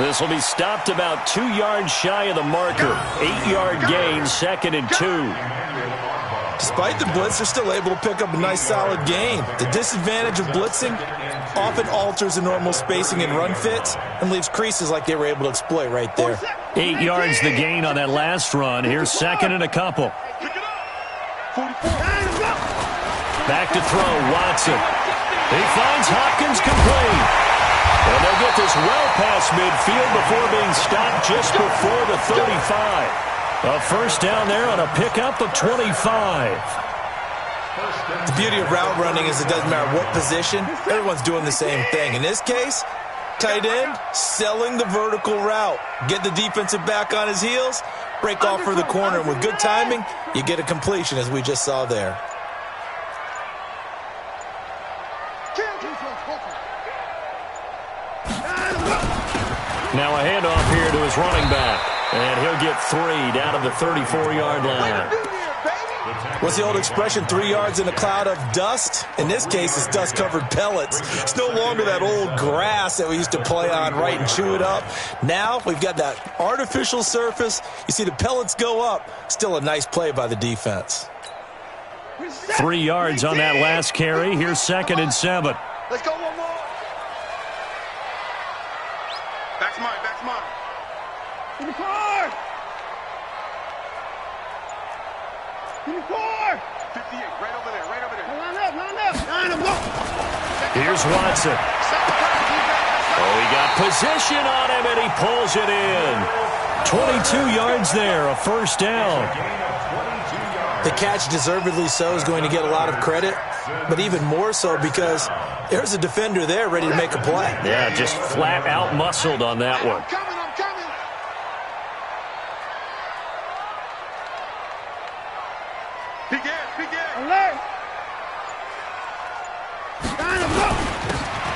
This will be stopped about 2 yards shy of the marker. 8-yard gain, 2nd and 2. Despite the blitz, they're still able to pick up a nice solid gain. The disadvantage of blitzing often alters the normal spacing and run fits and leaves creases like they were able to exploit right there. 8 yards the gain on that last run. Here's 2nd and a couple. Back to throw, Watson. He finds Hopkins complete. And they'll get this well past midfield before being stopped just before the 35. A first down there on a pickup of 25. The beauty of route running is it doesn't matter what position. Everyone's doing the same thing. In this case, tight end, selling the vertical route. Get the defensive back on his heels, break off for the corner. And with good timing, you get a completion as we just saw there. Now a handoff here to his running back. And he'll get 3 down to the 34-yard line. What's the old expression, 3 yards in a cloud of dust? In this case, it's dust-covered pellets. It's no longer that old grass that we used to play on, right, and chew it up. Now we've got that artificial surface. You see the pellets go up. Still a nice play by the defense. 3 yards on that last carry. Here's 2nd and 7. Let's go one more. Back's mine, back's mine. In the car! In the car! 58, right over there, right over there. Line up, line up, Here's Watson. Oh, he got position on him, and he pulls it in. 22 yards there, a first down. The catch, deservedly so, is going to get a lot of credit, but even more so because there's a defender there ready to make a play. Yeah, just flat out muscled on that one. I'm coming. Begin. Alert.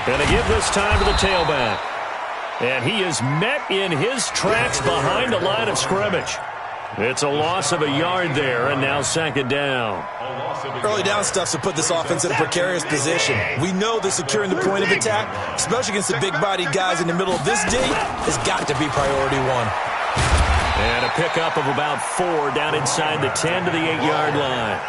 And they give this time to the tailback. And he is met in his tracks behind the line of scrimmage. It's a loss of a yard there, and now 2nd down. Early down stuff to put this offense in a precarious position. We know that securing the point of attack, especially against the big-bodied guys in the middle of this D, has got to be priority one. And a pickup of about 4 down inside the 10 to the 8-yard line.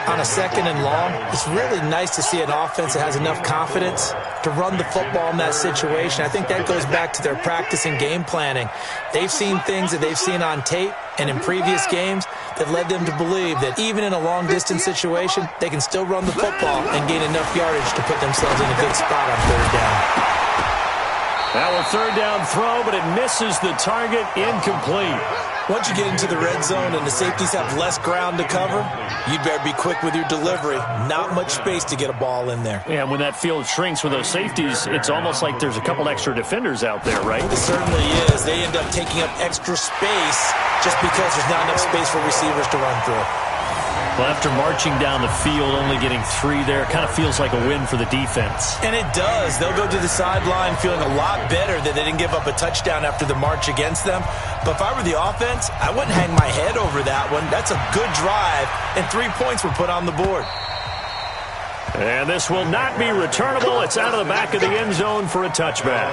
On a 2nd and long, it's really nice to see an offense that has enough confidence to run the football in that situation. I think that goes back to their practice and game planning. They've seen things that they've seen on tape and in previous games that led them to believe that even in a long-distance situation, they can still run the football and gain enough yardage to put themselves in a good spot on 3rd down. Now a 3rd down throw, but it misses the target, incomplete. Once you get into the red zone and the safeties have less ground to cover, you'd better be quick with your delivery. Not much space to get a ball in there. Yeah, when that field shrinks with those safeties, it's almost like there's a couple extra defenders out there, right? It certainly is. They end up taking up extra space just because there's not enough space for receivers to run through. Well, after marching down the field, only getting 3 there, kind of feels like a win for the defense. And it does. They'll go to the sideline feeling a lot better that they didn't give up a touchdown after the march against them. But if I were the offense, I wouldn't hang my head over that one. That's a good drive, and 3 points were put on the board. And this will not be returnable. It's out of the back of the end zone for a touchback.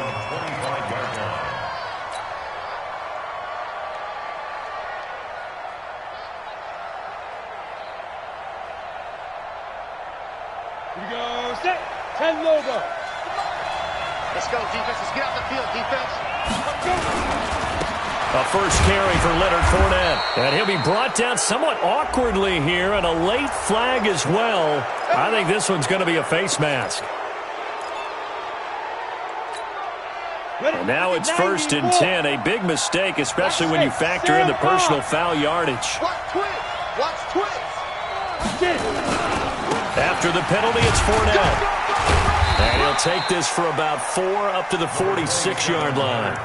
Set. 10 logo. Let's go, defense. Let's get out the field, defense. A first carry for Leonard Fournette. And he'll be brought down somewhat awkwardly here, and a late flag as well. I think this one's going to be a face mask. And now it's 1st and 10. A big mistake, especially when you factor in the personal foul yardage. Watch twins. After the penalty, it's Fournette. And he'll take this for about 4 up to the 46-yard line.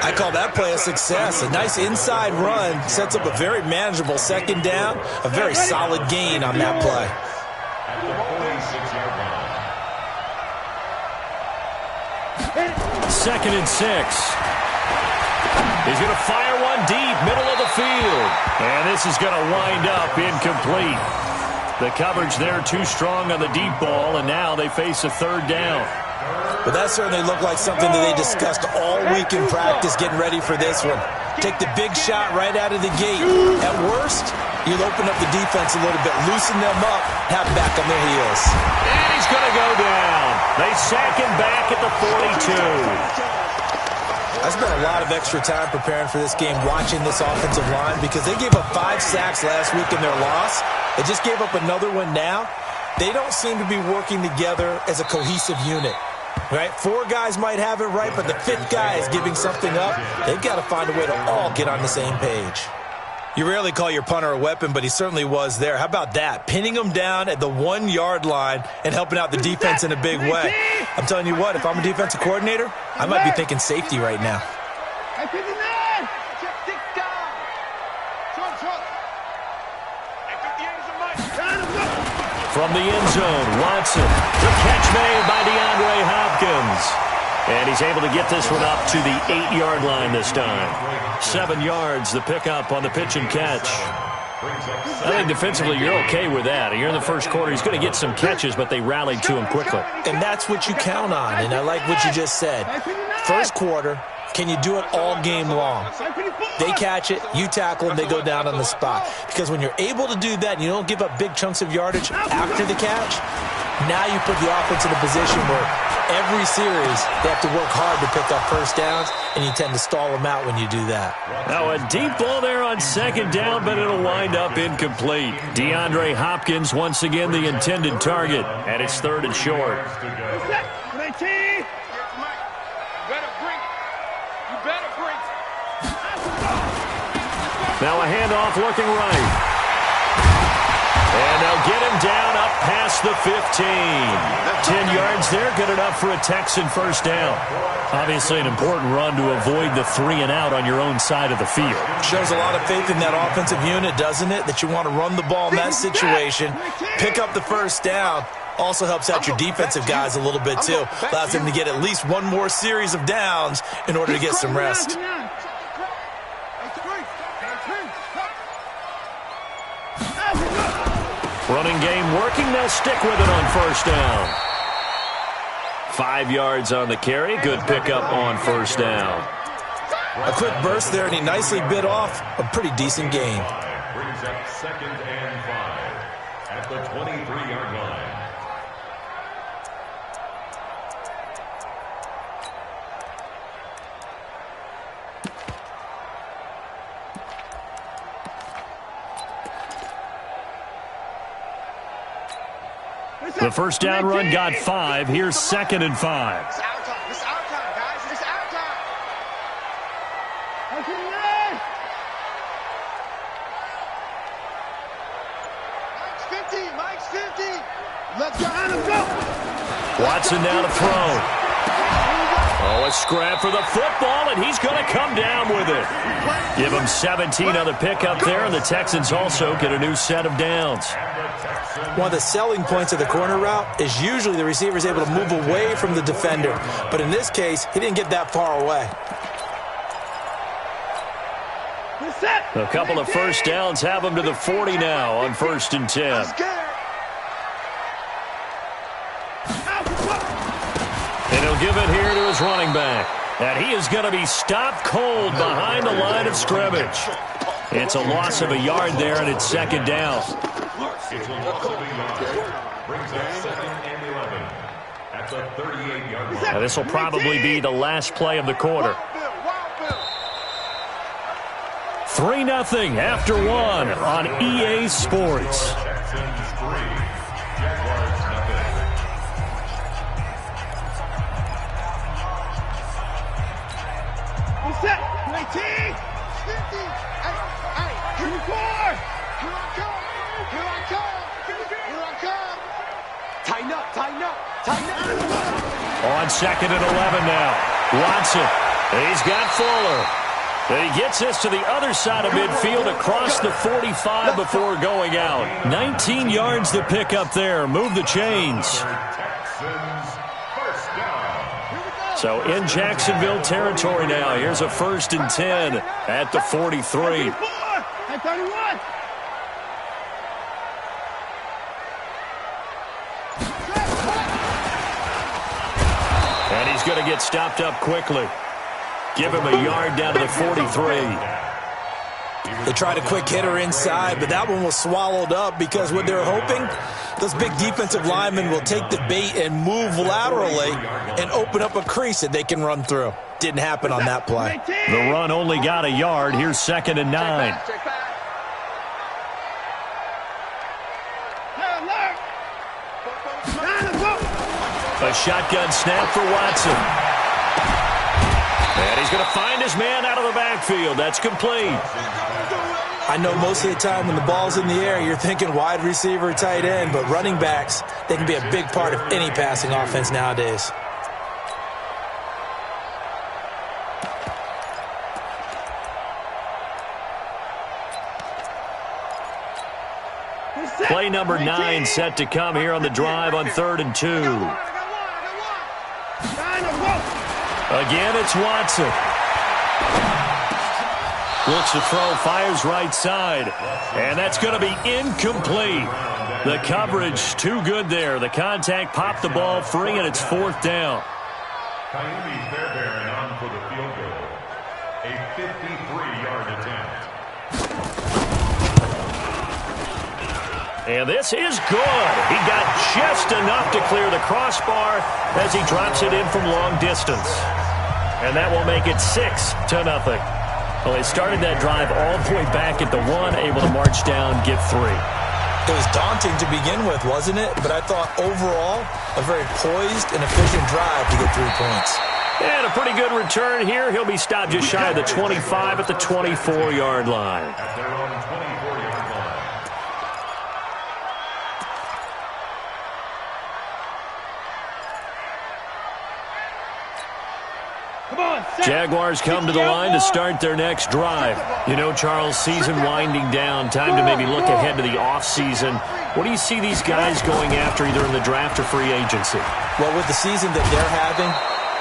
I call that play a success. A nice inside run sets up a very manageable 2nd down. A very solid gain on that play. Second and 6. He's going to fire one deep, middle of the field. And this is going to wind up incomplete. The coverage there too strong on the deep ball, and now they face a 3rd down. But that certainly looked like something that they discussed all week in practice getting ready for this one. Take the big shot right out of the gate. At worst, you'll open up the defense a little bit, loosen them up, have them back on their heels. And he's going to go down. They sack him back at the 42. I spent a lot of extra time preparing for this game watching this offensive line because they gave up 5 sacks last week in their loss. They just gave up another one now. They don't seem to be working together as a cohesive unit. Right? 4 guys might have it right, but the 5th guy is giving something up. They've got to find a way to all get on the same page. You rarely call your punter a weapon, but he certainly was there. How about that? Pinning him down at the 1-yard line and helping out the defense in a big way. I'm telling you what, if I'm a defensive coordinator, I might be thinking safety right now. From the end zone, Watson. The catch made by DeAndre Hopkins. And he's able to get this one up to the 8-yard line this time. 7 yards, the pickup on the pitch and catch. I think defensively you're okay with that. You're in the first quarter. He's going to get some catches, but they rallied to him quickly. And that's what you count on, and I like what you just said. First quarter, can you do it all game long? They catch it, you tackle them, they go down on the spot. Because when you're able to do that and you don't give up big chunks of yardage after the catch, now you put the offense in a position where every series they have to work hard to pick up first downs, and you tend to stall them out when you do that. Now a deep ball there on second down, but it'll wind up incomplete. DeAndre Hopkins once again the intended target, and it's 3rd and short. Now a handoff looking right. And they'll get him down up past the 15. 10 yards there, good enough for a Texan first down. Obviously an important run to avoid the 3-and-out on your own side of the field. Shows a lot of faith in that offensive unit, doesn't it? That you want to run the ball in that situation, pick up the first down. Also helps out your defensive guys a little bit too. Allows them to get at least one more series of downs in order to get some rest. Running game working. They'll stick with it on first down. 5 yards on the carry. Good pickup on first down. A quick burst there, and he nicely bit off a pretty decent gain. Brings up 2nd and 5 at the 23-yard line. The first down run got 5. Here's 2nd and 5. It's our time. It's our time, guys. It's our time. Mike's 50. Mike's 50. Let's go. Let's go. Watson now to throw. Oh, a scrap for the football, and he's going to come down with it. Give him 17 on the pickup there, and the Texans also get a new set of downs. One of the selling points of the corner route is usually the receiver is able to move away from the defender. But in this case, he didn't get that far away. A couple of first downs have him to the 40 now on 1st and 10. And he'll give it here to his running back. And he is going to be stopped cold behind the line of scrimmage. It's a loss of a yard there, and it's 2nd down. It's a loss of a yard. Brings up 2nd and 11 at the 38-yard line. Now this will probably be the last play of the quarter. 3-0 after 1 on EA Sports. Texans 3, Jaguars nothing. Set. 19. 50. Hey, 24. Here I come. Here I come. Here I come. Tighten up. Tighten up. Tighten up. On 2nd and 11 now. Watson. He's got Fuller. And he gets this to the other side of midfield across the 45 before going out. 19 yards to pick up there. Move the chains. Texans first down. So in Jacksonville territory now. Here's a 1st and 10 at the 43. At 31. He's going to get stopped up quickly. Give him a yard down to the 43. They tried a quick hitter inside, but that one was swallowed up because what they're hoping, those big defensive linemen will take the bait and move laterally and open up a crease that they can run through. Didn't happen on that play. The run only got a yard. Here's 2nd and 9. A shotgun snap for Watson. And he's going to find his man out of the backfield. That's complete. I know most of the time when the ball's in the air, you're thinking wide receiver, tight end, but running backs, they can be a big part of any passing offense nowadays. Play number 9 set to come here on the drive on 3rd and 2. Again, it's Watson. Looks to throw, fires right side. And that's going to be incomplete. The coverage too good there. The contact popped the ball free, and it's 4th down. Coyotes Fairbairn on for the field goal. A 53-yard attempt. And this is good. He got just enough to clear the crossbar as he drops it in from long distance. And that will make it 6-0. Well, they started that drive all the way back at the 1, able to march down, get 3. It was daunting to begin with, wasn't it? But I thought overall, a very poised and efficient drive to get 3 points. And a pretty good return here. He'll be stopped just shy of the 25 at the 24-yard line. At their own 24-yard line. Jaguars come to the line to start their next drive. You know, Charles, season winding down, time to maybe look ahead to the offseason. What do you see these guys going after either in the draft or free agency? Well, with the season that they're having,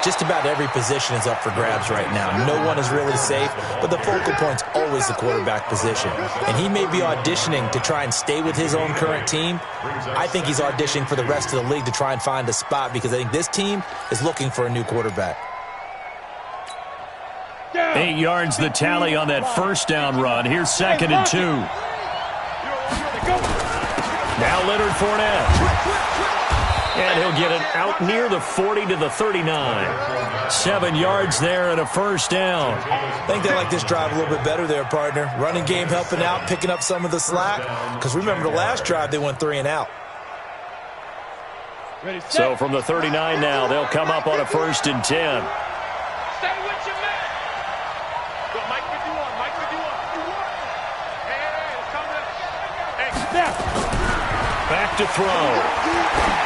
just about every position is up for grabs right now. No one is really safe, but the focal point's always the quarterback position. And he may be auditioning to try and stay with his own current team. I think he's auditioning for the rest of the league to try and find a spot because I think this team is looking for a new quarterback. 8 yards the tally on that first down run. Here's 2nd and 2. Now Leonard Fournette. And he'll get it out near the 40 to the 39. 7 yards there and a first down. I think they like this drive a little bit better there, partner. Running game helping out, picking up some of the slack. Because remember the last drive, they went 3 and out. So from the 39 now, they'll come up on a 1st and 10. Back to throw.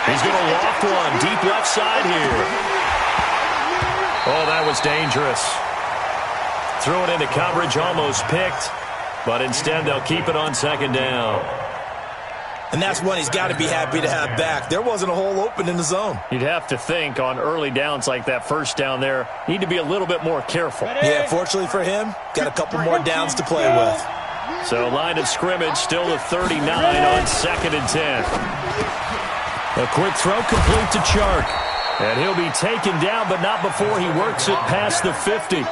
He's going to loft one deep left side here. Oh, that was dangerous. Threw it into coverage, almost picked, but instead they'll keep it on 2nd down. And that's one he's got to be happy to have back. There wasn't a hole open in the zone. You'd have to think on early downs like that first down there, need to be a little bit more careful. Yeah, fortunately for him, got a couple more downs to play with. So line of scrimmage still the 39 on 2nd and 10. A quick throw complete to Chark. And he'll be taken down, but not before he works it past the 50.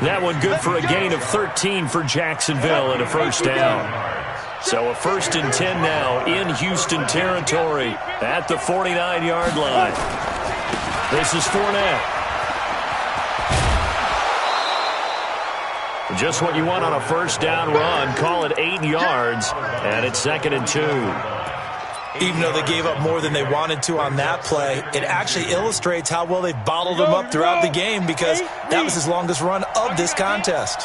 That one good for a gain of 13 for Jacksonville and a first down. So a 1st and 10 now in Houston territory at the 49-yard line. This is Fournette. Just what you want on a first down run. Call it 8 yards, and it's 2nd and 2. Even though they gave up more than they wanted to on that play, it actually illustrates how well they've bottled them up throughout the game because that was his longest run of this contest.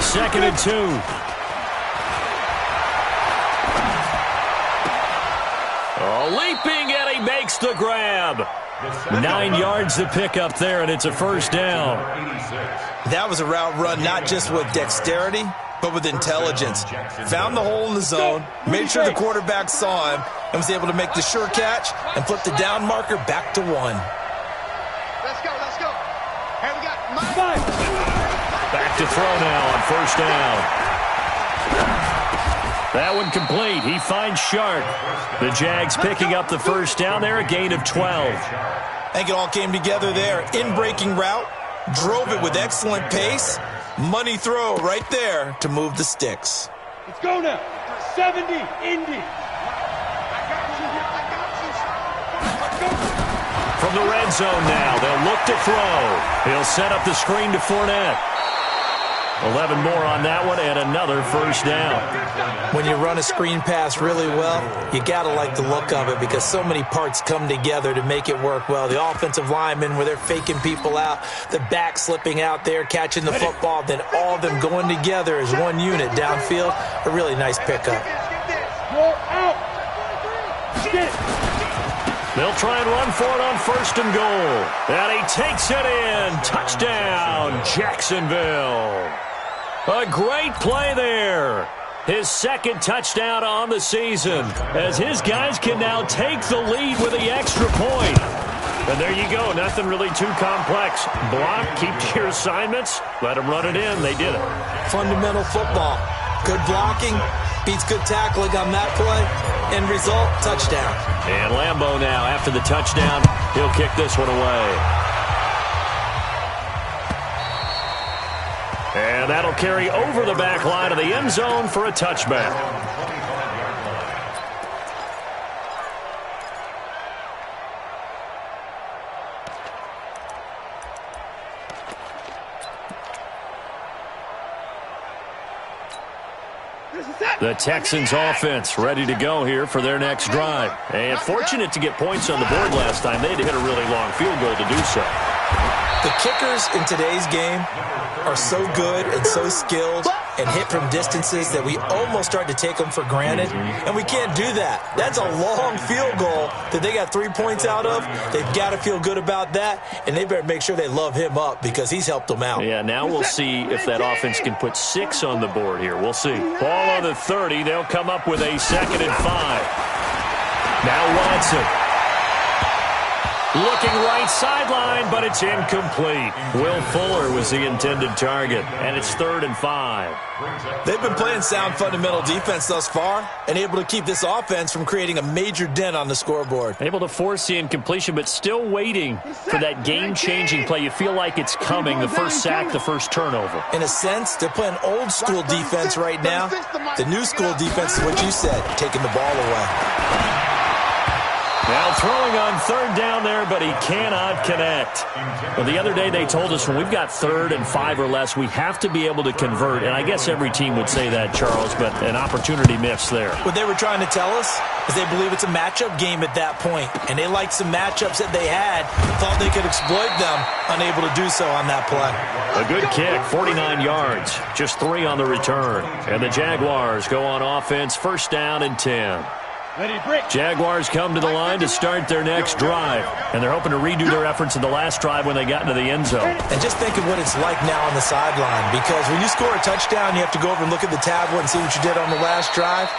Second and 2. Leaping, and he makes the grab. 9 yards to pick up there, and it's a first down. That was a route run not just with dexterity, but with intelligence. Found the hole in the zone, made sure the quarterback saw him, and was able to make the sure catch and flip the down marker back to 1. Let's go, let's go. Here we got Mike. Back to throw now on first down. That one complete. He finds Shark. The Jags picking up the first down there, a gain of 12. I think it all came together there. In-breaking route, drove it with excellent pace. Money throw right there to move the sticks. Let's go now. 70, Indy. From the red zone now, they'll look to throw. He'll set up the screen to Fournette. 11 more on that one and another first down. When you run a screen pass really well, you got to like the look of it because so many parts come together to make it work well. The offensive linemen where they're faking people out, the back slipping out there, catching the football, then all of them going together as one unit downfield. A really nice pickup. Roll out. They'll try and run for it on first and goal. And he takes it in. Touchdown, Jacksonville. A great play there. His second touchdown on the season as his guys can now take the lead with the extra point. And there you go. Nothing really too complex. Block, keep to your assignments, let them run it in. They did it. Fundamental football. Good blocking, beats good tackling on that play. End result, touchdown. And Lambeau now, after the touchdown, he'll kick this one away. And that'll carry over the back line of the end zone for a touchback. The Texans offense ready to go here for their next drive. And fortunate to get points on the board last time. They had to hit a really long field goal to do so. The kickers in today's game are so good and so skilled and hit from distances that we almost start to take them for granted, and we can't do that. That's a long field goal that they got 3 points out of. They've got to feel good about that, and they better make sure they love him up because he's helped them out. Yeah, now we'll see if that offense can put 6 on the board here. We'll see. Ball on the 30. They'll come up with a 2nd and 5. Now Watson. Looking right sideline, but it's incomplete. Will Fuller was the intended target, and it's 3rd and 5. They've been playing sound fundamental defense thus far and able to keep this offense from creating a major dent on the scoreboard. Able to force the incompletion, but still waiting for that game-changing play. You feel like it's coming, the first sack, the first turnover. In a sense, they're playing old-school defense right now. The new-school defense is what you said, taking the ball away. Now throwing on 3rd down there, but he cannot connect. Well, the other day they told us when we've got 3rd and 5 or less, we have to be able to convert. And I guess every team would say that, Charles, but an opportunity missed there. What they were trying to tell us is they believe it's a matchup game at that point. And they liked some matchups that they had, thought they could exploit them, unable to do so on that play. A good kick, 49 yards, just 3 on the return. And the Jaguars go on offense, 1st down and 10. Jaguars come to the line to start their next drive, and they're hoping to redo their efforts in the last drive when they got into the end zone. And just think of what it's like now on the sideline, because when you score a touchdown, you have to go over and look at the tablet and see what you did on the last drive.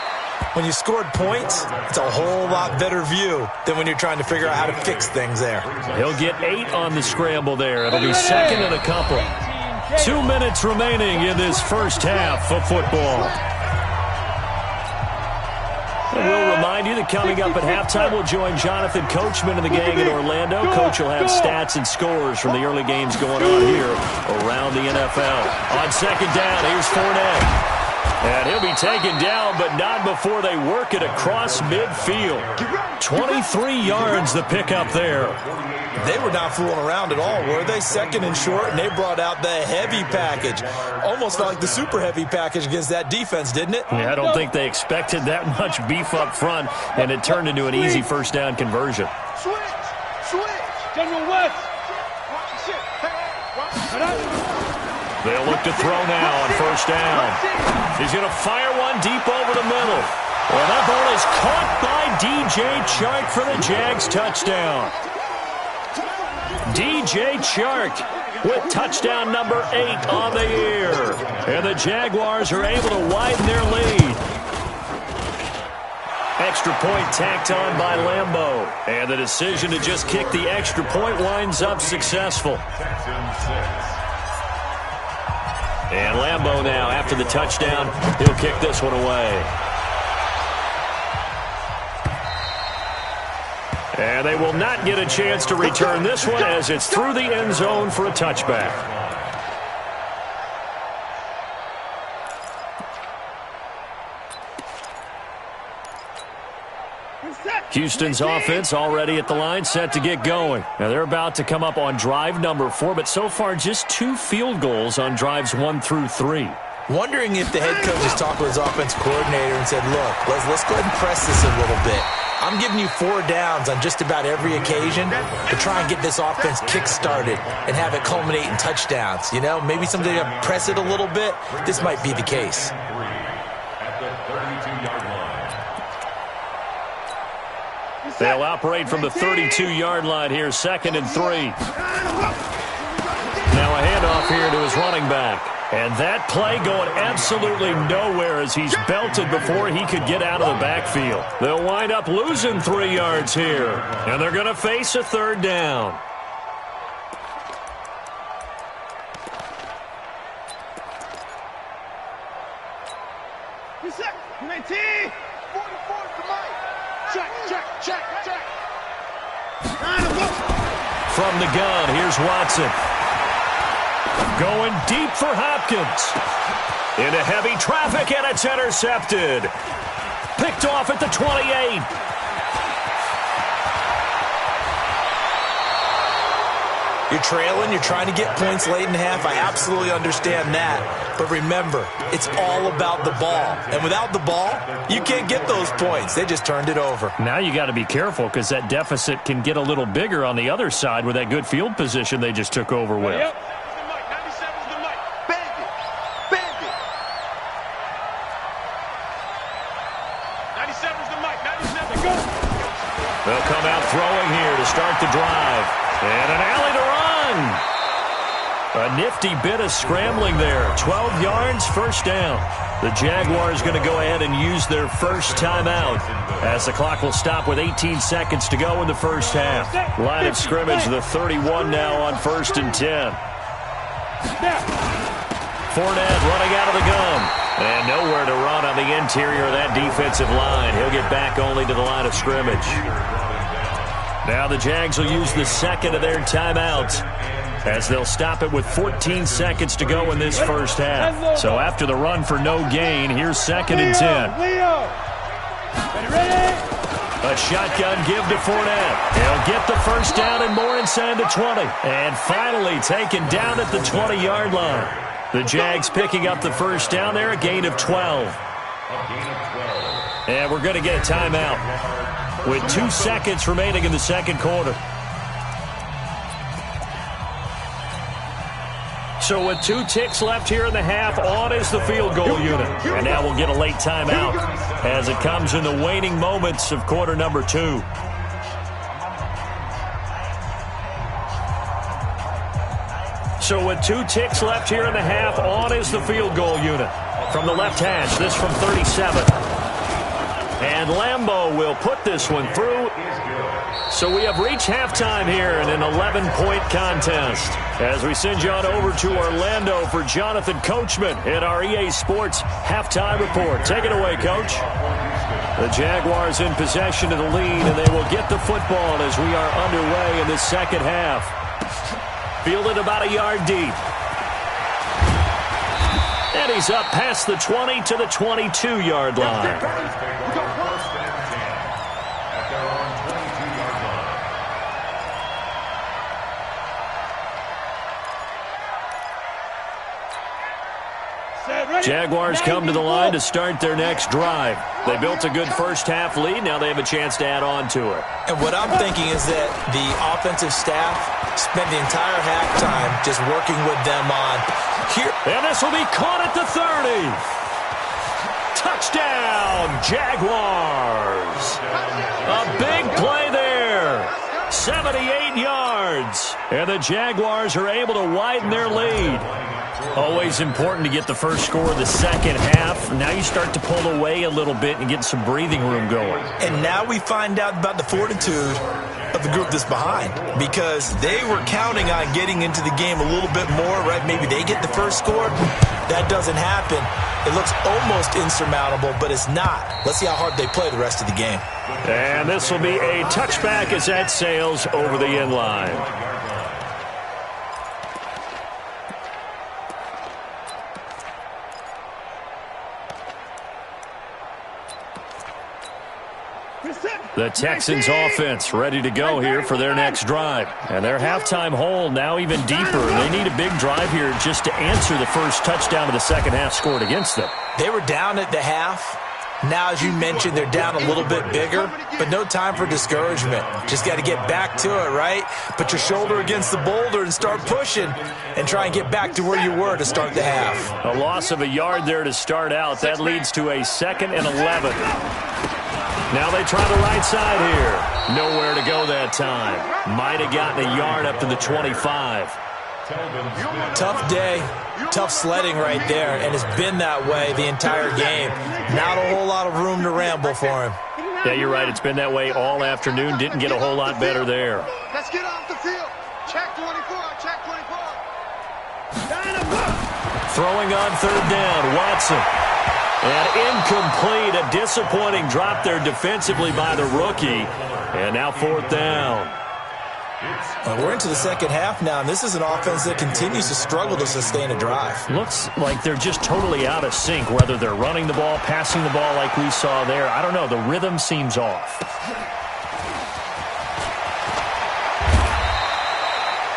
When you scored points, it's a whole lot better view than when you're trying to figure out how to fix things there. He'll get 8 on the scramble there. It'll be 2nd and a couple. 2 minutes remaining in this first half of football. And we'll remind you that coming up at halftime, we'll join Jonathan Coachman and the gang in Orlando. Coach will have stats and scores from the early games going on here around the NFL. On 2nd down, here's Fournette. And he'll be taken down, but not before they work it across midfield. 23 yards the pickup there. They were not fooling around at all, were they? 2nd and short, and they brought out the heavy package. Almost like the super heavy package against that defense, didn't it? Yeah, I don't think they expected that much beef up front, and it turned into an easy 1st down conversion. Switch. General West. They'll look to throw now on 1st down. He's going to fire one deep over the middle. Well, that ball is caught by DJ Chark for the Jags touchdown. DJ Chark with touchdown number 8 on the year. And the Jaguars are able to widen their lead. Extra point tacked on by Lambeau. And the decision to just kick the extra point winds up successful. And Lambeau now, after the touchdown, he'll kick this one away. And they will not get a chance to return this one as it's through the end zone for a touchback. Houston's offense already at the line, set to get going. Now they're about to come up on drive number 4, but so far just 2 field goals on drives 1 through 3. Wondering if the head coach has talked with his offense coordinator and said, look, let's go ahead and press this a little bit. I'm giving you 4 downs on just about every occasion to try and get this offense kick-started and have it culminate in touchdowns. You know, maybe someday to press it a little bit. This might be the case. They'll operate from the 32-yard line here, 2nd and 3. Now a handoff here to his running back. And that play going absolutely nowhere as he's belted before he could get out of the backfield. They'll wind up losing 3 yards here. And they're going to face a 3rd down. From the gun, here's Watson. Going deep for Hopkins. Into heavy traffic, and it's intercepted. Picked off at the 28. You're trailing, you're trying to get points late in the half. I absolutely understand that. But remember, it's all about the ball. And without the ball, you can't get those points. They just turned it over. Now you got to be careful because that deficit can get a little bigger on the other side with that good field position they just took over with. Yep. They'll come out throwing here to start the drive. And an alley to run. A nifty bit of scrambling there. 12 yards, 1st down. The Jaguars going to go ahead and use their first timeout as the clock will stop with 18 seconds to go in the first half. Line of scrimmage, the 31 now on 1st and 10. Fournette running out of the gun. And nowhere to run on the interior of that defensive line. He'll get back only to the line of scrimmage. Now the Jags will use the 2nd of their timeouts as they'll stop it with 14 seconds to go in this first half. So after the run for no gain, here's 2nd and 10. A shotgun give to Fournette. He'll get the first down and more inside the 20. And finally taken down at the 20-yard line. The Jags picking up the first down there, a gain of 12. And we're going to get a timeout with 2 seconds remaining in the 2nd quarter. So with 2 ticks left here in the half, on is the field goal unit. And now we'll get a late timeout as it comes in the waning moments of quarter number 2. So with 2 ticks left here in the half, on is the field goal unit. From the left hash, this from 37. And Lambeau will put this one through. So we have reached halftime here in an 11-point contest. As we send you on over to Orlando for Jonathan Coachman in our EA Sports Halftime Report. Take it away, Coach. The Jaguars in possession of the lead, and they will get the football as we are underway in the 2nd half. Fielded about a yard deep. And he's up past the 20 to the 22-yard line. Jaguars come to the line to start their next drive. They built a good first half lead. Now they have a chance to add on to it. And what I'm thinking is that the offensive staff spent the entire halftime just working with them on here. And this will be caught at the 30. Touchdown, Jaguars. A big play there. 78 yards. And the Jaguars are able to widen their lead. Always important to get the first score of the 2nd half. Now you start to pull away a little bit and get some breathing room going. And now we find out about the fortitude of of the group that's behind because they were counting on getting into the game a little bit more, right? Maybe they get the first score. That doesn't happen. It looks almost insurmountable, but it's not. Let's see how hard they play the rest of the game. And this will be a touchback as that sails over the end line. The Texans offense ready to go here for their next drive. And their halftime hole now even deeper. They need a big drive here just to answer the first touchdown of the second half scored against them. They were down at the half. Now, as you mentioned, they're down a little bit bigger, but no time for discouragement. Just got to get back to it, right? Put your shoulder against the boulder and start pushing and try and get back to where you were to start the half. A loss of a yard there to start out. That leads to a 2nd and 11. Now they try the right side here. Nowhere to go that time. Might have gotten a yard up to the 25. Tough day, tough sledding right there, and it's been that way the entire game. Not a whole lot of room to ramble for him. Yeah, you're right. It's been that way all afternoon. Didn't get a whole lot better there. Let's get off the field. Check 24, check 24. Throwing on third down, Watson. And incomplete, a disappointing drop there defensively by the rookie. And now fourth down. We're into the second half now, and this is an offense that continues to struggle to sustain a drive. Looks like they're just totally out of sync, whether they're running the ball, passing the ball like we saw there. I don't know. The rhythm seems off.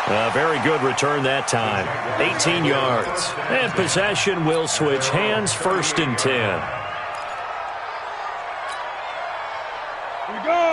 A very good return that time. 18 yards. And possession will switch hands, 1st and 10.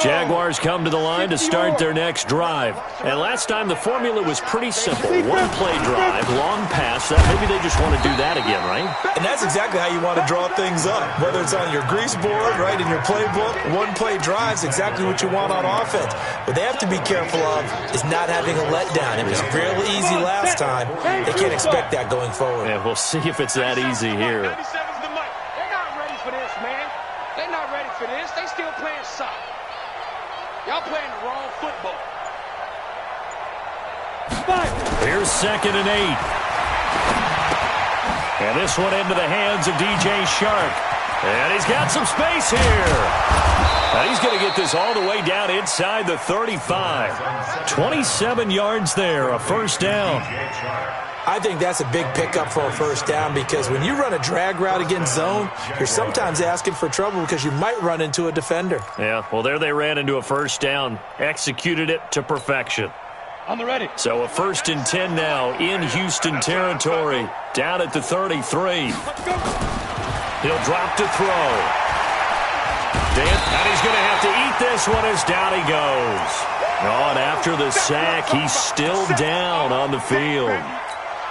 Jaguars come to the line to start their next drive. And last time the formula was pretty simple. One play drive, long pass. Maybe they just want to do that again, right? And that's exactly how you want to draw things up. Whether it's on your grease board, right, in your playbook, one play drive's exactly what you want on offense. What they have to be careful of is not having a letdown. It was real easy last time. They can't expect that going forward. And we'll see if it's that easy here. They're not ready for this, man. They're not ready for this. They still playing soccer. Y'all playing the wrong football. Here's 2nd and 8. And this one into the hands of DJ Shark. And he's got some space here. And he's going to get this all the way down inside the 35. 27 yards there, a first down. I think that's a big pickup for a first down because when you run a drag route against zone, you're sometimes asking for trouble because you might run into a defender. Yeah, well, there they ran into a first down, executed it to perfection. I'm ready. So a 1st and 10 now in Houston territory, down at the 33. He'll drop to throw. And he's going to have to eat this one as down he goes. Oh, and after the sack, he's still down on the field.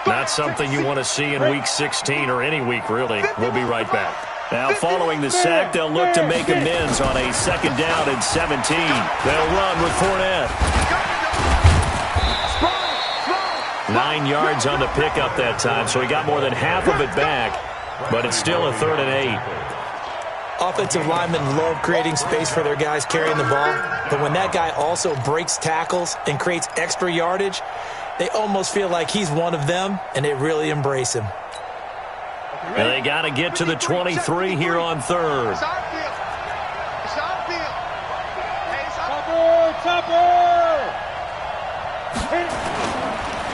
Not something you want to see in Week 16 or any week, really. We'll be right back. Now, following the sack, they'll look to make amends on a 2nd down and 17. They'll run with Fournette. 9 yards on the pickup that time, so he got more than half of it back, but it's still a 3rd and 8. Offensive linemen love creating space for their guys carrying the ball, but when that guy also breaks tackles and creates extra yardage, they almost feel like he's one of them, and they really embrace him. And they got to get to the 23 here on 3rd. It's our field. It's our field. Hey, it's our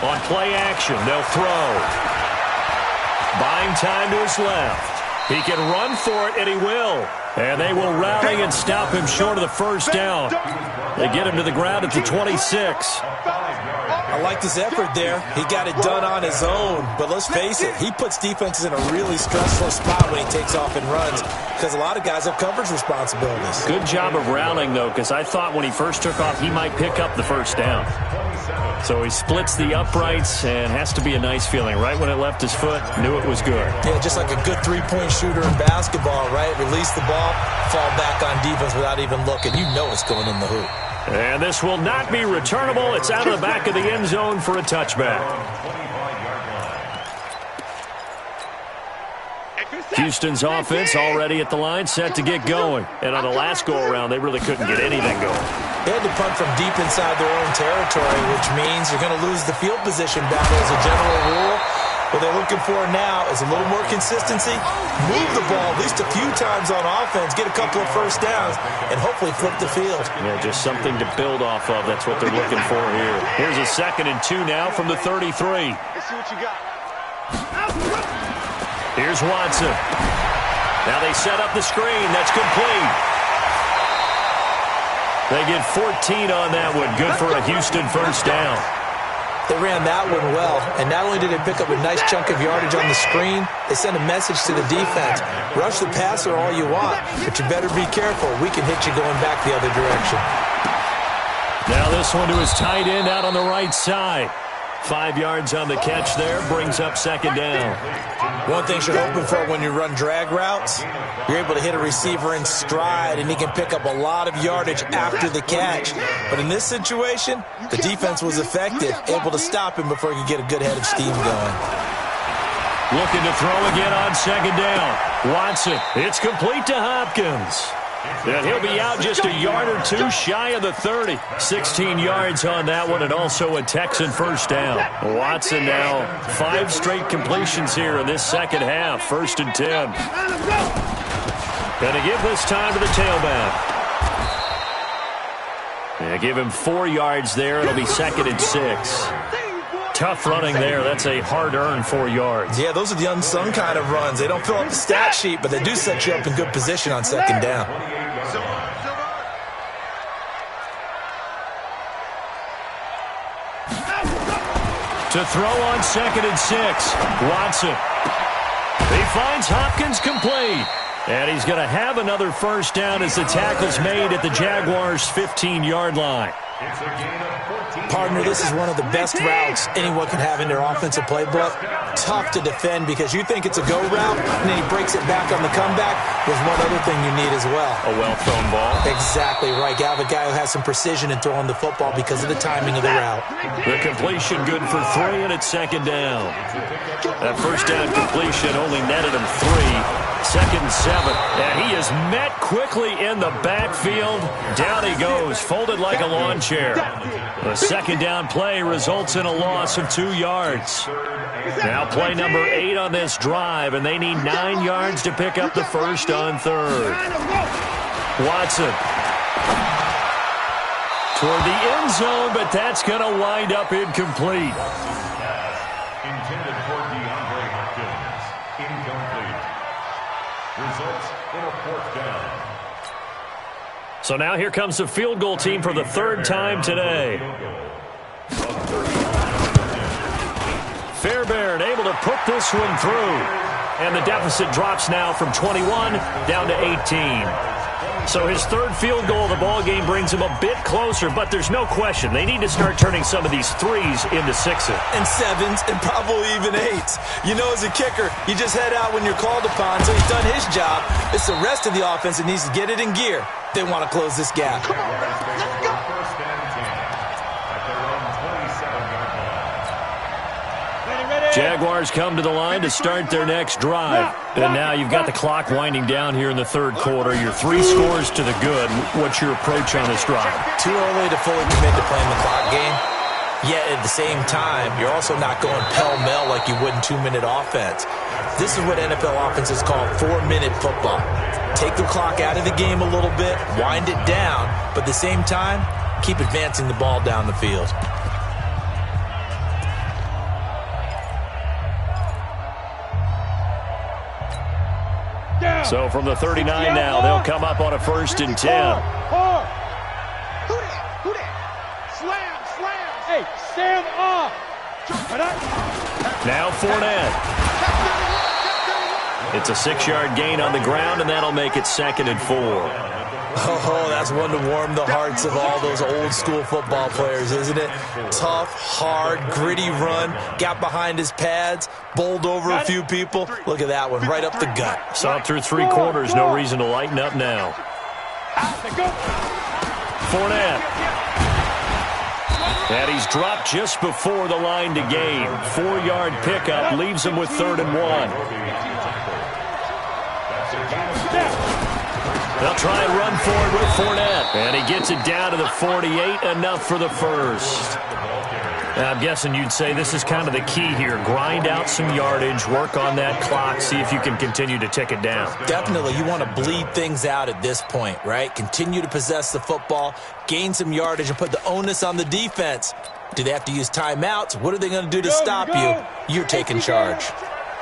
On play action, they'll throw. Buying time to his left. He can run for it, and he will. And they will rally and stop him short of the first down. They get him to the ground at the 26. I like this effort there. He got it done on his own. But let's face it, he puts defenses in a really stressful spot when he takes off and runs because a lot of guys have coverage responsibilities. Good job of rallying, though, because I thought when he first took off, he might pick up the first down. So he splits the uprights and has to be a nice feeling. Right when it left his foot, knew it was good. Yeah, just like a good three-point shooter in basketball, right? Release the ball, fall back on defense without even looking. You know it's going in the hoop. And this will not be returnable. It's out of the back of the end zone for a touchback. Houston's offense already at the line, set to get going. And on the last go-around, they really couldn't get anything going. They had to punt from deep inside their own territory, which means you're going to lose the field position battle as a general rule. What they're looking for now is a little more consistency, move the ball at least a few times on offense, get a couple of first downs, and hopefully flip the field. Yeah, just something to build off of. That's what they're looking for here. Here's a 2nd and 2 now from the 33. Let's see what you got. Here's Watson. Now they set up the screen. That's complete. They get 14 on that one. Good for a Houston first down. They ran that one well, and not only did they pick up a nice chunk of yardage on the screen, they sent a message to the defense. Rush the passer all you want, but you better be careful. We can hit you going back the other direction. Now this one to his tight end out on the right side. 5 yards on the catch there, brings up 2nd down. One thing you're hoping for when you run drag routes, you're able to hit a receiver in stride, and he can pick up a lot of yardage after the catch. But in this situation, the defense was effective, able to stop him before he could get a good head of steam going. Looking to throw again on 2nd down. Watson, it's complete to Hopkins. And he'll be out just a yard or two shy of the 30. 16 yards on that one, and also a Texan first down. Watson now 5 straight completions here in this second half. 1st and 10. Going to give this time to the tailback. Yeah, give him 4 yards there. It'll be 2nd and 6. Tough running there. That's a hard-earned 4 yards. Yeah, those are the unsung kind of runs. They don't fill up the stat sheet, but they do set you up in good position on 2nd down. To throw on 2nd and 6. Watson. He finds Hopkins complete. And he's going to have another first down as the tackle's made at the Jaguars' 15-yard line. Partner, this is one of the best routes anyone can have in their offensive playbook. Tough to defend because you think it's a go route, and then he breaks it back on the comeback. There's one other thing you need as well. A well-thrown ball. Exactly right. You have a guy who has some precision in throwing the football because of the timing of the route. The completion good for 3, and it's 2nd down. That first down completion only netted him 3. 2nd and 7. And he is met quickly in the backfield. Down he goes, folded like a lawn chair. The 2nd down play results in a loss of 2 yards. Now play number 8 on this drive, and they need 9 yards to pick up the first on 3rd. Watson. Toward the end zone, but that's going to wind up incomplete. Intended for DeAndre Hopkins. Incomplete. Results in a 4th down. So now here comes the field goal team for the 3rd time today. Fairbairn able to put this one through. And the deficit drops now from 21 down to 18. So his 3rd field goal of the ball game brings him a bit closer, but there's no question they need to start turning some of these 3s into 6s. And 7s, and probably even 8s. You know, as a kicker, you just head out when you're called upon, so he's done his job. It's the rest of the offense that needs to get it in gear. They want to close this gap. Come on, let's go. Jaguars come to the line to start their next drive. And now you've got the clock winding down here in the 3rd quarter. Your 3 scores to the good. What's your approach on this drive? Too early to fully commit to playing the clock game. Yet at the same time, you're also not going pell-mell like you would in 2-minute offense. This is what NFL offenses call 4-minute football. Take the clock out of the game a little bit, wind it down, but at the same time, keep advancing the ball down the field. So from the 39 now, they'll come up on a 1st and 10. Who that? Slam. Hey, stand up. Now Fournette. It's a 6-yard gain on the ground, and that'll make it 2nd and 4. Oh, that's one to warm the hearts of all those old-school football players, isn't it? Tough, hard, gritty run, got behind his pads, bowled over a few people. Look at that one, right up the gut. Saw it through 3 quarters, no reason to lighten up now. Fournette. And he's dropped just before the line to gain. 4-yard pickup leaves him with 3rd and 1. They'll try and run forward with Fournette. And he gets it down to the 48, enough for the first. I'm guessing you'd say this is kind of the key here. Grind out some yardage, work on that clock, see if you can continue to tick it down. Definitely. You want to bleed things out at this point, right? Continue to possess the football, gain some yardage, and put the onus on the defense. Do they have to use timeouts? What are they going to do to stop you? You're taking charge.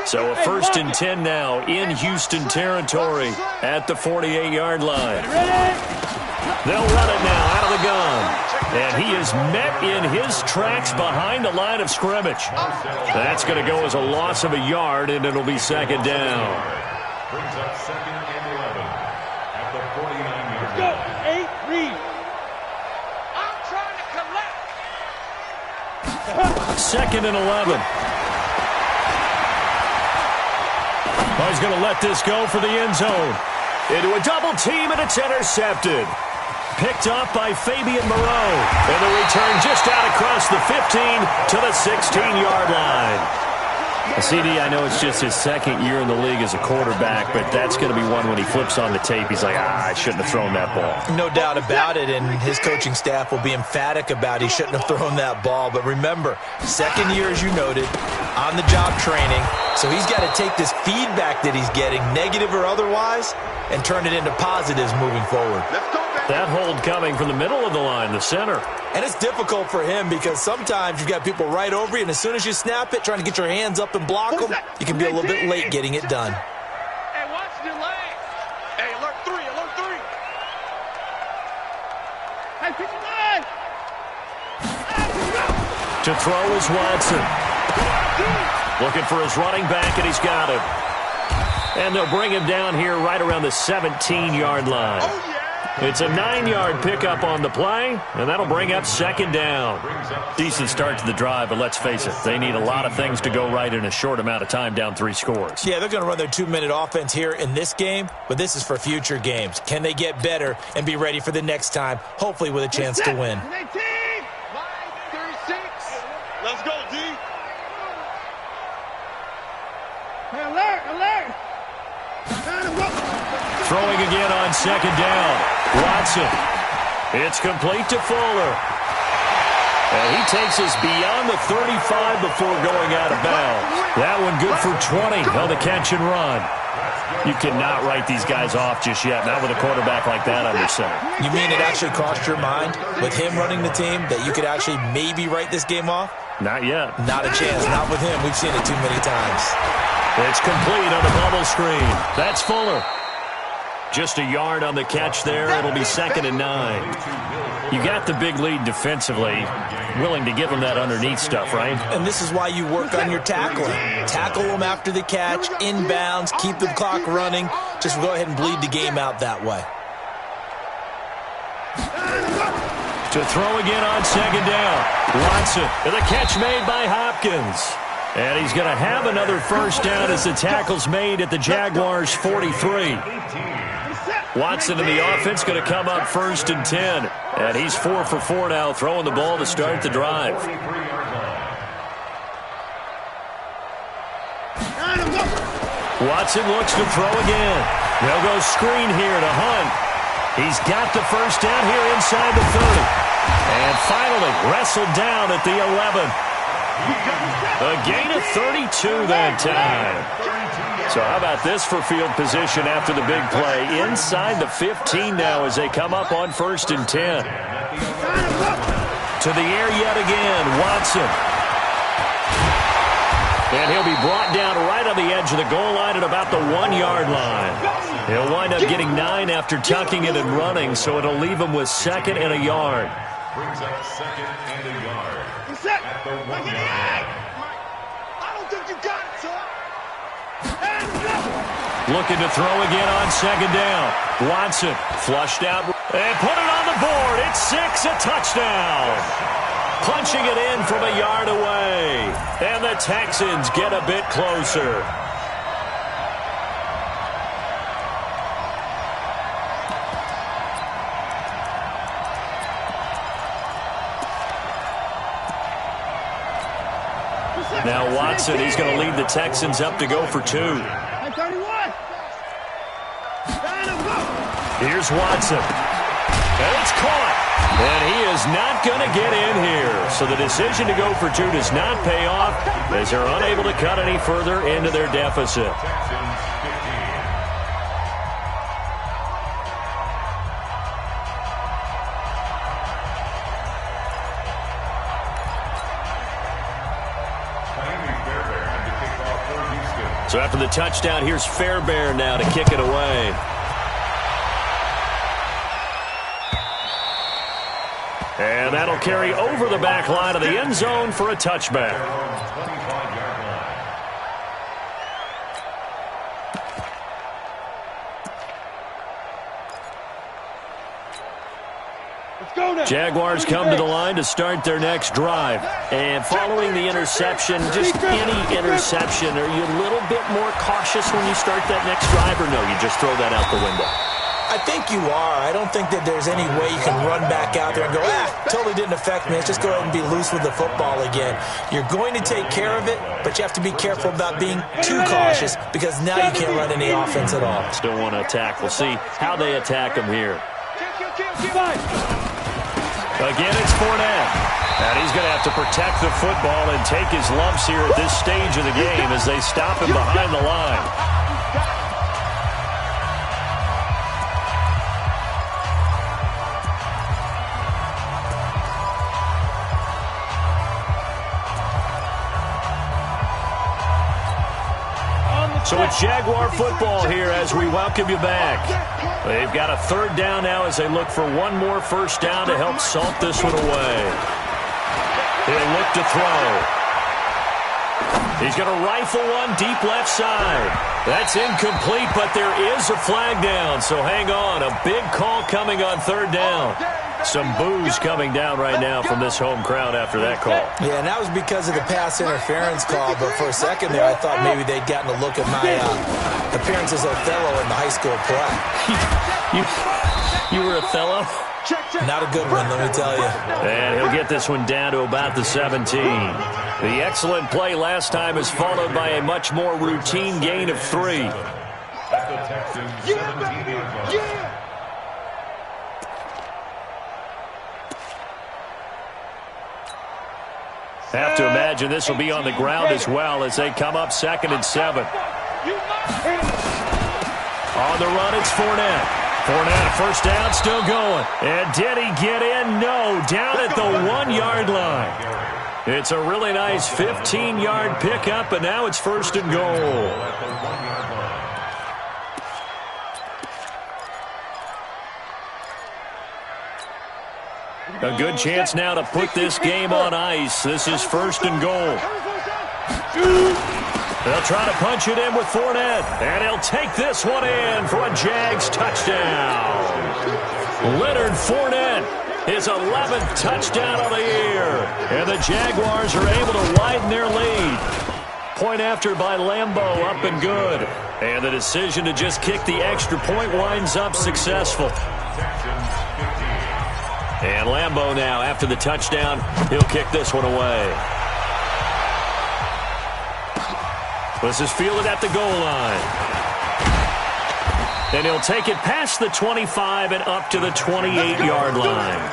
So a 1st and 10 now in Houston territory at the 48-yard line. They'll run it now out of the gun. And he is met in his tracks behind the line of scrimmage. That's going to go as a loss of a yard, and it'll be 2nd down. Brings up 2nd and 11 at the 49-yard line. 8, read. I'm trying to collect. 2nd and 11. Oh, he's going to let this go for the end zone. Into a double team, and it's intercepted. Picked up by Fabian Moreau. And the return just out across the 15 to the 16-yard line. CD, I know it's just his 2nd year in the league as a quarterback, but that's going to be one when he flips on the tape. He's like, I shouldn't have thrown that ball. No doubt about it, and his coaching staff will be emphatic about he shouldn't have thrown that ball. But remember, 2nd year, as you noted, on-the-job training. So he's got to take this feedback that he's getting, negative or otherwise, and turn it into positives moving forward. That hold coming from the middle of the line, the center. And it's difficult for him because sometimes you've got people right over you, and as soon as you snap it, trying to get your hands up and block them, you can be a little bit late getting it done. Hey, watch the leg. Hey, alert 3, alert 3. Hey, pick the leg. To throw is Watson. Looking for his running back, and he's got him. And they'll bring him down here right around the 17-yard line. It's a 9-yard pickup on the play, and that'll bring up 2nd down. Decent start to the drive, but let's face it, they need a lot of things to go right in a short amount of time, down 3 scores. Yeah, they're going to run their 2-minute offense here in this game, but this is for future games. Can they get better and be ready for the next time, hopefully with a chance to win? 36. Let's go, D. Hey, alert, alert. Throwing again on 2nd down. Watson. It's complete to Fuller. And he takes us beyond the 35 before going out of bounds. That one good for 20 on the catch and run. You cannot write these guys off just yet, not with a quarterback like that under center. You mean it actually crossed your mind with him running the team that you could actually maybe write this game off? Not yet. Not a chance. Not with him. We've seen it too many times. It's complete on the bubble screen. That's Fuller. Just a yard on the catch there. It'll be 2nd and 9. You got the big lead defensively. Willing to give them that underneath stuff, right? And this is why you work on your tackling. Tackle them after the catch, inbounds, keep the clock running. Just go ahead and bleed the game out that way. To throw again on 2nd down. Watson. And the catch made by Hopkins. And he's going to have another 1st down as the tackle's made at the Jaguars' 43. Watson in the offense going to come up 1st and 10. And he's 4 for 4 now, throwing the ball to start the drive. Watson looks to throw again. They'll go screen here to Hunt. He's got the 1st down here inside the 30. And finally wrestled down at the 11. A gain of 32 that time. So how about this for field position after the big play? Inside the 15 now as they come up on 1st and 10. To the air yet again, Watson. And he'll be brought down right on the edge of the goal line at about the 1-yard line. He'll wind up getting 9 after tucking it and running, so it'll leave him with 2nd and a yard. Brings up 2nd and a yard. At the 1-yard line. I don't think you got it, son. Looking to throw again on 2nd down. Watson flushed out and put it on the board. It's 6, a touchdown. Punching it in from a yard away. And the Texans get a bit closer. Now Watson, he's going to lead the Texans up to go for 2. Here's Watson. And it's caught. And he is not going to get in here. So the decision to go for two does not pay off as they're unable to cut any further into their deficit. So after the touchdown, here's Fairbairn now to kick it away. And that'll carry over the back line of the end zone for a touchback. Jaguars come to the line to start their next drive. And following the interception, just any interception, are you a little bit more cautious when you start that next drive, or no, you just throw that out the window? I think you are. I don't think that there's any way you can run back out there and go, totally didn't affect me. Let's just go ahead and be loose with the football again. You're going to take care of it, but you have to be careful about being too cautious because now you can't run any offense at all. Still want to attack. We'll see how they attack them here. Again, it's Fournette. And he's going to have to protect the football and take his lumps here at this stage of the game as they stop him behind the line. So it's Jaguar football here as we welcome you back. They've got a third down now as they look for one more first down to help salt this one away. He'll look to throw. He's going to rifle one deep left side. That's incomplete, but there is a flag down, so hang on. A big call coming on third down. Some boos coming down right now from this home crowd after that call. Yeah, and that was because of the pass interference call, but for a second there I thought maybe they'd gotten a look at my appearance as Othello in the high school play. You were Othello? Not a good one, let me tell you. And he'll get this one down to about the 17. The excellent play last time is followed by a much more routine gain of 3. At the Texans, 17-yard line. Have to imagine this will be on the ground as well as they come up 2nd and 7. On the run, it's Fournette. Fournette, first down, still going. And did he get in? No, down at the 1-yard line. It's a really nice 15-yard pickup, and now it's 1st and goal. A good chance now to put this game on ice. This is 1st and goal. They'll try to punch it in with Fournette. And he'll take this one in for a Jags touchdown. Leonard Fournette, his 11th touchdown of the year. And the Jaguars are able to widen their lead. Point after by Lambeau, up and good. And the decision to just kick the extra point winds up successful. And Lambeau now, after the touchdown, he'll kick this one away. This is fielded at the goal line. And he'll take it past the 25 and up to the 28-yard line.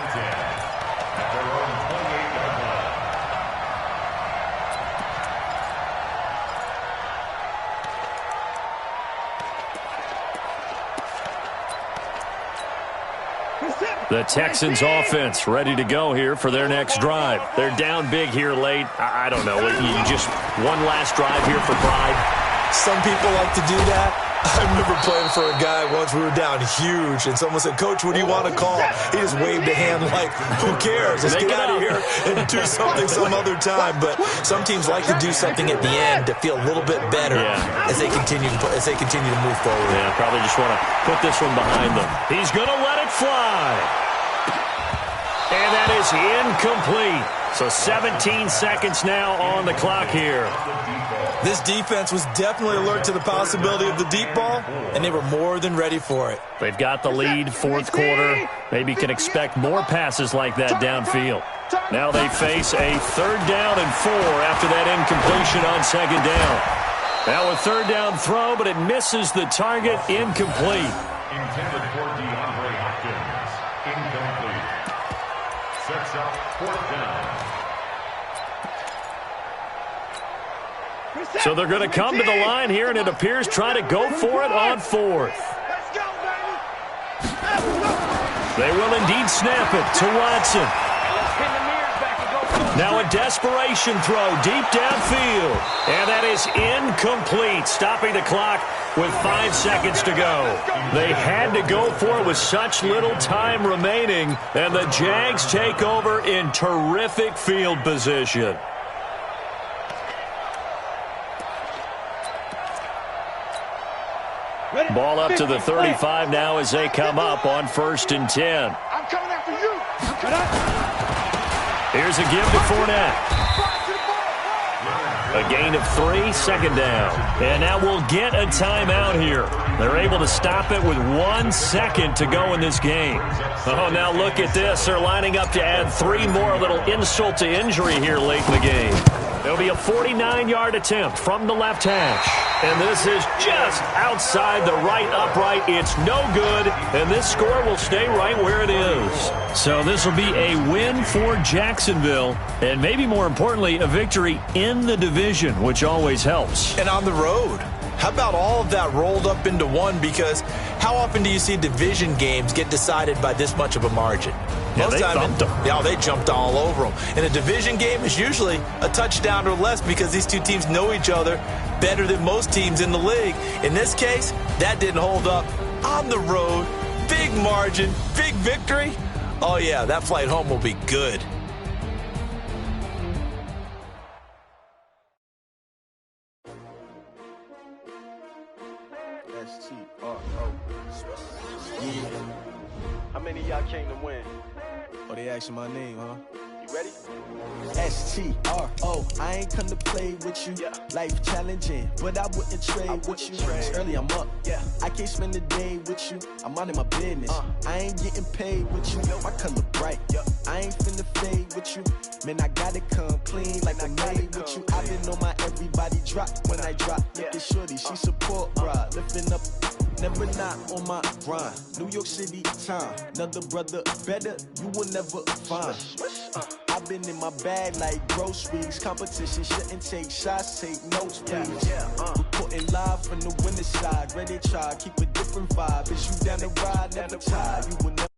The Texans offense ready to go here for their next drive. They're down big here late. I don't know. Just one last drive here for pride. Some people like to do that. I remember playing for a guy once. We were down huge, and someone said, "Coach, what do you want to call?" He just waved a hand like, "Who cares? Let's get out of here and do something some other time." But some teams like to do something at the end to feel a little bit better as they continue to move forward. Yeah, probably just want to put this one behind them. He's going to let it fly. And that is incomplete. So 17 seconds now on the clock here. This defense was definitely alert to the possibility of the deep ball, and they were more than ready for it. They've got the lead, 4th quarter. Maybe can expect more passes like that downfield. Now they face a 3rd down and 4 after that incompletion on 2nd down. Now a 3rd down throw, but it misses the target, incomplete. Intended for DeAndre Hopkins. Incomplete. Sets up 4th down. So they're going to come to the line here, and it appears try to go for it on 4th. Let's go, baby. They will indeed snap it to Watson. Now a desperation throw deep downfield. And that is incomplete, stopping the clock with 5 seconds to go. They had to go for it with such little time remaining, and the Jags take over in terrific field position. Ball up to the 35 now as they come up on 1st and 10. I'm coming after you. Here's a give to Fournette. A gain of 3, 2nd down. And now we'll get a timeout here. They're able to stop it with 1 second to go in this game. Oh, now look at this. They're lining up to add 3 more, a little insult to injury here late in the game. There'll be a 49-yard attempt from the left hash. And this is just outside the right upright. It's no good, and this score will stay right where it is. So this will be a win for Jacksonville, and maybe more importantly, a victory in the division, which always helps. And on the road. How about all of that rolled up into one? Because how often do you see division games get decided by this much of a margin? Yeah, they thumped them. Yeah, they jumped all over them. And a division game is usually a touchdown or less because these two teams know each other better than most teams in the league. In this case, that didn't hold up. On the road, big margin, big victory. Oh, yeah, that flight home will be good. How many of y'all came to win? Oh, they asking my name, huh? You ready? S-T-R-O, I ain't come to play with you. Yeah. Life challenging, but I wouldn't trade with you. It's early, I'm up. Yeah. I can't spend the day with you. I'm minding my business. I ain't getting paid with you. My color bright. Yeah. I ain't finna fade with you. Man, I gotta come clean like I'm made with you. I been on my everybody drop when I drop. Look at shorty, she support ride. Lifting up. Never not on my grind. New York City time. Another brother better, you will never find. I've been in my bag like groceries. Competition shouldn't take shots, take notes, please. Reporting live from the winter side. Ready to try, keep a different vibe. Is you down the ride? Never tired. You will never.